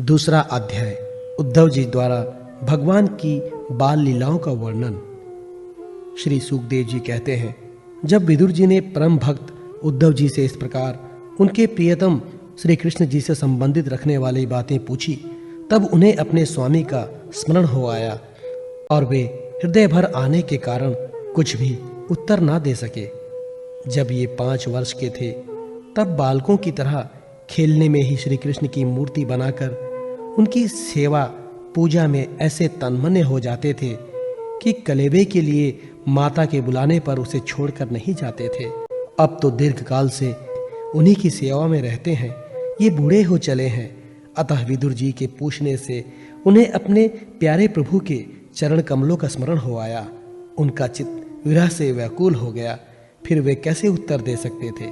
दूसरा अध्याय उद्धव जी द्वारा भगवान की बाल लीलाओं का वर्णन। श्री सुखदेव जी कहते हैं, जब विदुर जी ने परम भक्त उद्धव जी से इस प्रकार उनके प्रियतम श्री कृष्ण जी से संबंधित रखने वाली बातें पूछी, तब उन्हें अपने स्वामी का स्मरण हो आया और वे हृदय भर आने के कारण कुछ भी उत्तर ना दे सके। जब ये 5 वर्ष के थे, तब बालकों की तरह खेलने में ही श्री कृष्ण की मूर्ति बनाकर उनकी सेवा पूजा में ऐसे तन्मय हो जाते थे कि कलेबे के लिए माता के बुलाने पर उसे छोड़कर नहीं जाते थे। अब तो दीर्घ काल से उन्हीं की सेवा में रहते हैं। ये बूढ़े हो चले हैं, अतः विदुर जी के पूछने से उन्हें अपने प्यारे प्रभु के चरण कमलों का स्मरण हो आया। उनका चित्त विरह से व्याकुल हो गया। फिर वे कैसे उत्तर दे सकते थे।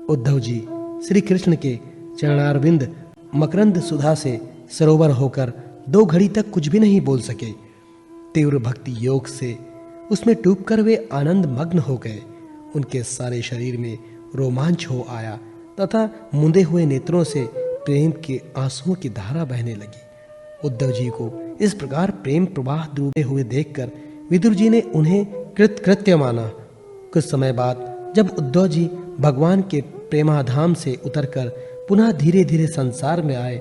उद्धव जी श्री कृष्ण के चरणारविंद मकरंद सुधा से सरोवर होकर 2 घड़ी तक कुछ भी नहीं बोल सके। तीव्र भक्ति योग से उसमें डूबकर वे आनंद मग्न हो गए। उनके सारे शरीर में रोमांच हो आया तथा मुंदे हुए नेत्रों से प्रेम के आंसुओं की धारा बहने लगी। उद्धव जी को इस प्रकार प्रेम प्रवाह डूबे हुए देखकर विदुर जी ने उन्हें कृतकृत्य माना। कुछ समय बाद जब उद्धव जी भगवान के प्रेमाधाम से उतरकर पुनः धीरे धीरे संसार में आए,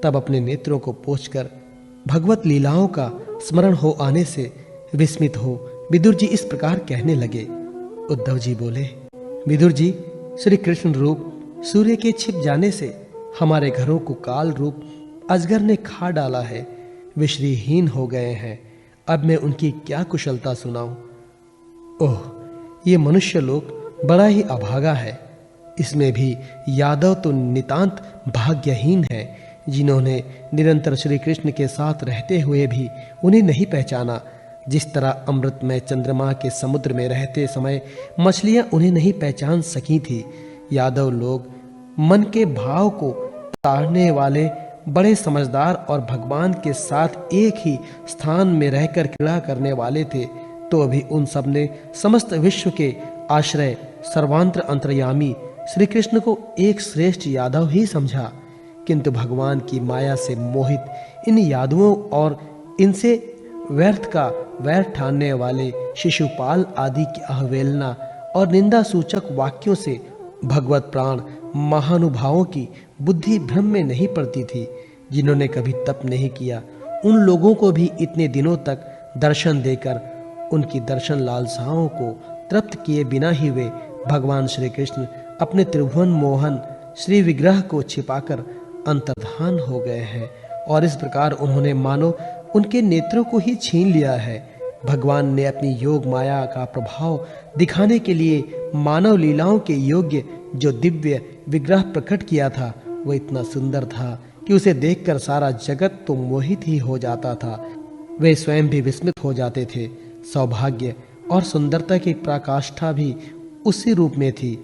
तब अपने नेत्रों को पोंछकर भगवत लीलाओं का स्मरण हो आने से विस्मित हो विदुर जी इस प्रकार कहने लगे। उद्धव जी बोले, विदुर जी, श्री कृष्ण रूप सूर्य के छिप जाने से हमारे घरों को काल रूप अजगर ने खा डाला है। वे श्रीहीन हो गए हैं। अब मैं उनकी क्या कुशलता सुनाऊं। ओह, ये मनुष्य लोक बड़ा ही अभागा है। इसमें भी यादव तो नितांत भाग्यहीन है, जिन्होंने निरंतर श्री कृष्ण के साथ रहते हुए भी उन्हें नहीं पहचाना। जिस तरह अमृतमय चंद्रमा के समुद्र में रहते समय मछलियां उन्हें नहीं पहचान सकी थी, यादव लोग मन के भाव को ताड़ने वाले बड़े समझदार और भगवान के साथ एक ही स्थान में रहकर क्रीड़ा करने वाले थे, तो अभी उन सब ने समस्त विश्व के आश्रय सर्वांतर अंतर्यामी श्री कृष्ण को एक श्रेष्ठ यादव ही समझा। किंतु भगवान की माया से मोहित इन यादवों और इनसे व्यर्थ का वैर ठानने वाले शिशुपाल आदि की अवहेलना और निंदा सूचक वाक्यों से भगवत प्राण महानुभावों की बुद्धि भ्रम में नहीं पड़ती थी। जिन्होंने कभी तप नहीं किया, उन लोगों को भी इतने दिनों तक दर्शन देकर उनकी दर्शन लालसाओं को तृप्त किए बिना ही वे भगवान श्री कृष्ण अपने त्रिभुवन मोहन श्री विग्रह को छिपाकर अंतर्धान हो गए हैं, और इस प्रकार उन्होंने मानो उनके नेत्रों को ही छीन लिया है। भगवान ने अपनी योग माया का प्रभाव दिखाने के लिए मानव लीलाओं के योग्य जो दिव्य विग्रह प्रकट किया था, वह इतना सुंदर था कि उसे देखकर सारा जगत तो मोहित ही हो जाता था। वे स्वयं भी विस्मित हो जाते थे। सौभाग्य और सुंदरता की पराकाष्ठा भी उसी रूप में थी।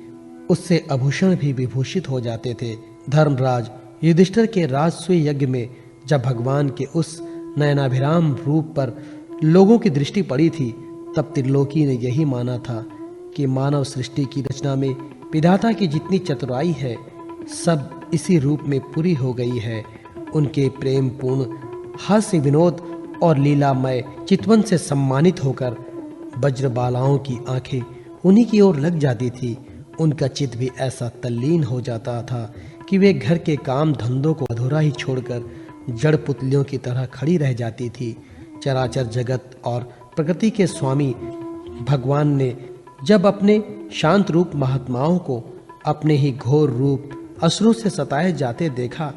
उससे आभूषण भी विभूषित हो जाते थे। धर्मराज युधिष्ठिर के राजसूय यज्ञ में जब भगवान के उस नयनाभिराम रूप पर लोगों की दृष्टि पड़ी थी, तब त्रिलोकी ने यही माना था कि मानव सृष्टि की रचना में विधाता की जितनी चतुराई है, सब इसी रूप में पूरी हो गई है। उनके प्रेम पूर्ण हास्य विनोद और लीलामय चितवन से सम्मानित होकर वज्रबालाओं की आंखें उन्हीं की ओर लग जाती थी। उनका चित्त भी ऐसा तल्लीन हो जाता था कि वे घर के काम धंधों को अधूरा ही छोड़कर जड़ पुतलियों की तरह खड़ी रह जाती थी। चराचर जगत और प्रकृति के स्वामी भगवान ने जब अपने शांत रूप महात्माओं को अपने ही घोर रूप असुरों से सताए जाते देखा,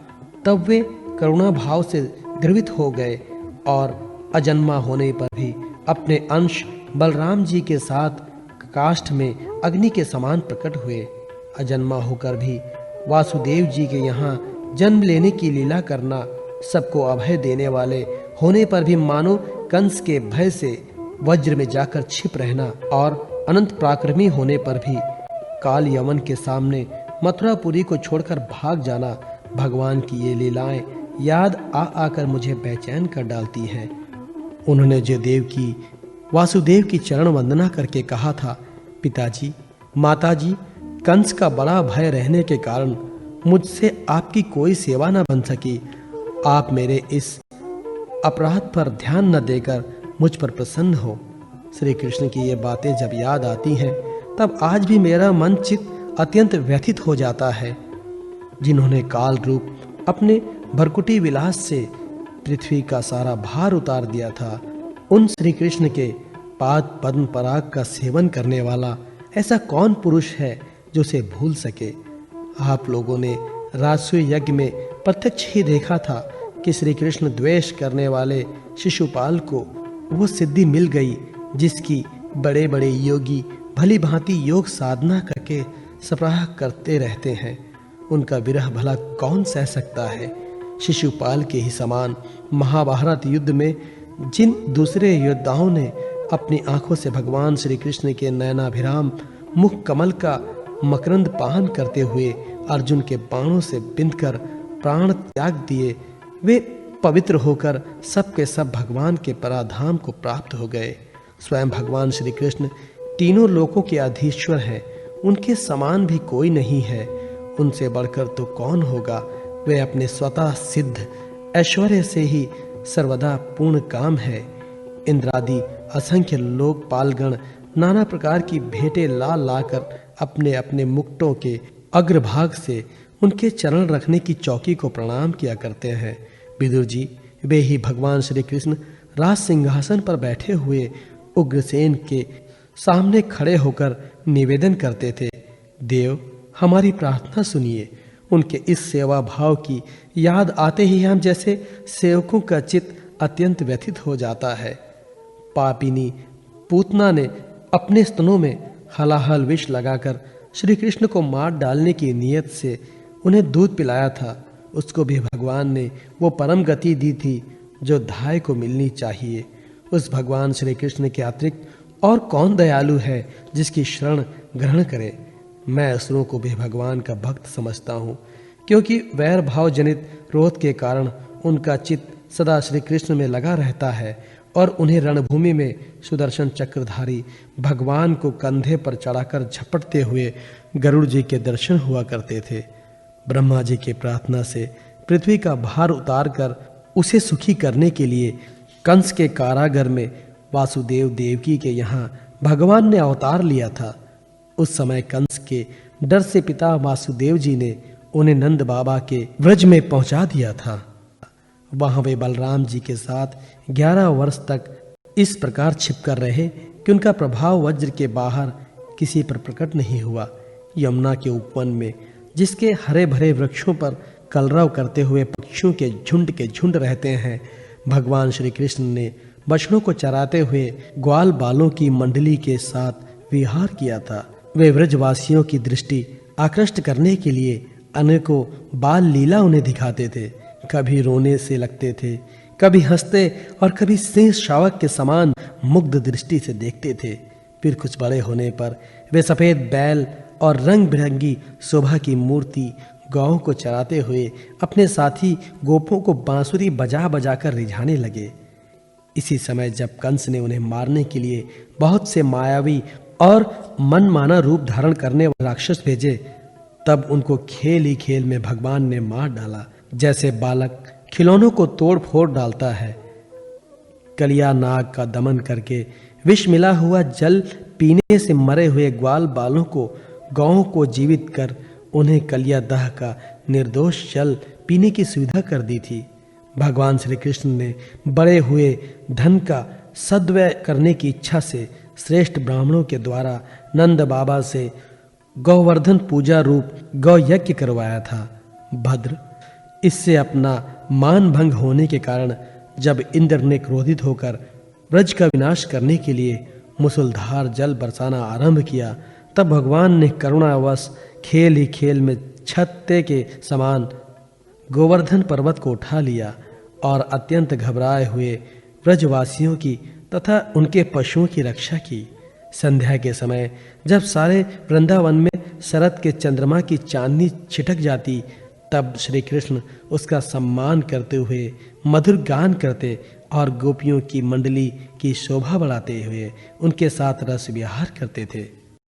तब वे करुणा भाव से द्रवित हो गए और अजन्मा होने पर भी अपने अंश बलराम जी के साथ काष्ठ में अग्नि के समान प्रकट हुए। अजन्मा होकर भी वासुदेव जी के यहाँ जन्म लेने की लीला करना, सबको अभय देने वाले होने पर भी मानो कंस के भय से वज्र में जाकर छिप रहना, और अनंत पराक्रमी होने पर भी काल यमन के सामने मथुरापुरी को छोड़कर भाग जाना, भगवान की ये लीलाएं याद आ आकर मुझे बेचैन कर डालती हैं। उन्होंने जयदेव की वासुदेव की चरण वंदना करके कहा था, पिताजी, माताजी, कंस का बड़ा भय रहने के कारण मुझसे आपकी कोई सेवा न बन सकी आप मेरे इस अपराध पर ध्यान न देकर मुझ पर प्रसन्न हो। श्री कृष्ण की ये बातें जब याद आती हैं तब आज भी मेरा मन चित्त अत्यंत व्यथित हो जाता है। जिन्होंने काल रूप अपने भरकुटी विलास से पृथ्वी का सारा भार उतार दिया था, उन श्री कृष्ण के पाद पद्म पराग का सेवन करने वाला ऐसा कौन पुरुष है जो उसे भूल सके। आप लोगों ने राजसूय यज्ञ में प्रत्यक्ष ही देखा था कि श्री कृष्ण द्वेष करने वाले शिशुपाल को वो सिद्धि मिल गई जिसकी बड़े बड़े योगी भली भांति योग साधना करके सप्ताह करते रहते हैं। उनका विरह भला कौन सह सकता है। शिशुपाल के ही समान महाभारत युद्ध में जिन दूसरे योद्धाओं ने अपनी आंखों से भगवान श्री कृष्ण के नयनाभिराम मुख कमल का मकरंद पान करते हुए अर्जुन के बाणों से बिंधकर प्राण त्याग दिए, वे पवित्र होकर सब के सब भगवान के पराधाम को प्राप्त हो गए। स्वयं भगवान श्री कृष्ण तीनों लोकों के अधीश्वर हैं, उनके समान भी कोई नहीं है, उनसे बढ़कर तो कौन होगा। वे अपने स्वतः सिद्ध ऐश्वर्य से ही सर्वदा पूर्ण काम है। इंद्रादि असंख्य लोकपालगण नाना प्रकार की भेंटें ला लाकर अपने अपने मुकुटों के अग्रभाग से उनके चरण रखने की चौकी को प्रणाम किया करते हैं। विदुर जी, वे ही भगवान श्री कृष्ण राज सिंहासन पर बैठे हुए उग्रसेन के सामने खड़े होकर निवेदन करते थे, देव हमारी प्रार्थना सुनिए। उनके इस सेवा भाव की याद आते ही हम जैसे सेवकों का चित्त अत्यंत व्यथित हो जाता है। पापिनी पूतना ने अपने स्तनों में हलाहल विष लगाकर श्री कृष्ण को मार डालने की नियत से उन्हें दूध पिलाया था। उसको भी भगवान ने वो परम गति दी थी जो धाय को मिलनी चाहिए। उस भगवान श्री कृष्ण के अतिरिक्त और कौन दयालु है जिसकी शरण ग्रहण करे। मैं असुरों को भी भगवान का भक्त समझता हूँ, क्योंकि वैर भाव जनित क्रोध के कारण उनका चित्त सदा श्री कृष्ण में लगा रहता है और उन्हें रणभूमि में सुदर्शन चक्रधारी भगवान को कंधे पर चढ़ाकर झपटते हुए गरुड़ जी के दर्शन हुआ करते थे। ब्रह्मा जी के प्रार्थना से पृथ्वी का भार उतारकर उसे सुखी करने के लिए कंस के कारागार में वासुदेव देवकी के यहाँ भगवान ने अवतार लिया था। उस समय कंस के डर से पिता वासुदेव जी ने उन्हें नंद बाबा के व्रज में पहुंचा दिया था। वहां वे बलराम जी के साथ 11 वर्ष तक इस प्रकार छिपकर रहे कि उनका प्रभाव वज्र के बाहर किसी पर प्रकट नहीं हुआ। यमुना के उपवन में जिसके हरे भरे वृक्षों पर कलरव करते हुए पक्षियों के झुंड रहते हैं, भगवान श्री कृष्ण ने बछड़ों को चराते हुए ग्वाल बालों की मंडली के साथ विहार किया था। वे व्रजवासियों की दृष्टि आकृष्ट करने के लिए अनेकों बाल लीला उन्हें दिखाते थे। कभी रोने से लगते थे, कभी हंसते और कभी सिंह शावक के समान मुग्ध दृष्टि से देखते थे। फिर कुछ बड़े होने पर वे सफेद बैल और रंग बिरंगी शोभा की मूर्ति गौओं को चराते हुए अपने साथी गोपों को बांसुरी बजा बजा कर रिझाने लगे। इसी समय जब कंस ने उन्हें मारने के लिए बहुत से मायावी और मनमाना रूप धारण करने वाले राक्षस भेजे, तब उनको खेल ही खेल में भगवान ने मार डाला, जैसे बालक खिलौनों को तोड़ फोड़ डालता है। कलिया नाग का दमन करके विष मिला हुआ जल पीने से मरे हुए ग्वाल बालों को गौओं को जीवित कर उन्हें कलिया दह का निर्दोष जल पीने की सुविधा कर दी थी। भगवान श्री कृष्ण ने बड़े हुए धन का सद्व्यय करने की इच्छा से श्रेष्ठ ब्राह्मणों के द्वारा नंद बाबा से गौवर्धन पूजा रूप गौ यज्ञ करवाया था। भद्र, इससे अपना मान भंग होने के कारण जब इंद्र ने क्रोधित होकर ब्रज का विनाश करने के लिए मुसलधार जल बरसाना आरंभ किया, तब भगवान ने करुणावश खेल ही खेल में छत्ते के समान गोवर्धन पर्वत को उठा लिया और अत्यंत घबराए हुए ब्रजवासियों की तथा उनके पशुओं की रक्षा की। संध्या के समय जब सारे वृंदावन में शरद के चंद्रमा की चांदनी छिटक जाती, तब श्री कृष्ण उसका सम्मान करते हुए मधुर गान करते और गोपियों की मंडली की शोभा बढ़ाते हुए उनके साथ रस विहार करते थे।